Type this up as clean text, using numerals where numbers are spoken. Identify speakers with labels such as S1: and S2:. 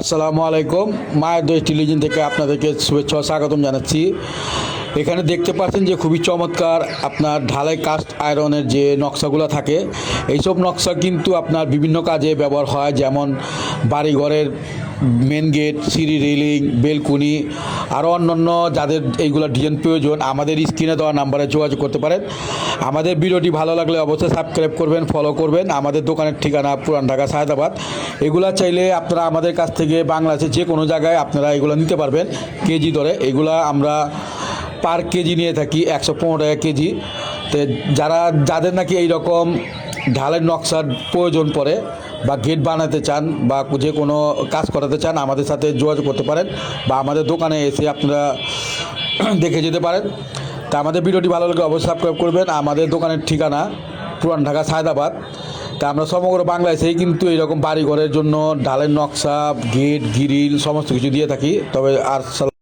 S1: আসসালামু আলাইকুম। মায়ের দই টেলিভিশন থেকে আপনাদেরকে শুভেচ্ছা ও স্বাগতম জানাচ্ছি। এখানে দেখতে পাচ্ছেন যে খুবই চমৎকার আপনার ঢালাই কাস্ট আয়রনের যে নকশাগুলো থাকে, এইসব নকশা কিন্তু আপনার বিভিন্ন কাজে ব্যবহার হয়, যেমন বাড়িঘরের মেন গেট, সিঁড়ি রেলিং, বেলকুনি, আরও অন্যান্য যাদের এইগুলো ডিজাইন প্রয়োজন আমাদের স্ক্রিনে দেওয়া নাম্বারে যোগাযোগ করতে পারেন। আমাদের ভিডিওটি ভালো লাগলে অবশ্যই সাবস্ক্রাইব করবেন, ফলো করবেন। আমাদের দোকানের ঠিকানা পুরান ঢাকা সায়দাবাদ। এগুলা চাইলে আপনারা আমাদের কাছ থেকে বাংলাদেশের যে কোনো জায়গায় আপনারা এগুলো নিতে পারবেন কেজি দরে। এগুলা আমরা পার কেজি নিয়ে থাকি 115 টাকা কেজি। তো যাদের নাকি এই রকম ঢালের নকশার প্রয়োজন পড়ে বা গেট বানাতে চান বা যে কোনো কাজ করাতে চান, আমাদের সাথে যোগাযোগ করতে পারেন বা আমাদের দোকানে এসে আপনারা দেখে যেতে পারেন। তা আমাদের ভিডিওটি ভালো লাগলে অবশ্যই সাবস্ক্রাইব করবেন। আমাদের দোকানের ঠিকানা পুরান ঢাকা সায়দাবাদ। তা আমরা সমগ্র বাংলাদেশেই কিন্তু এইরকম বাড়িঘরের জন্য ঢালের নকশা, গেট, গ্রিল সমস্ত কিছু দিয়ে থাকি। তবে আর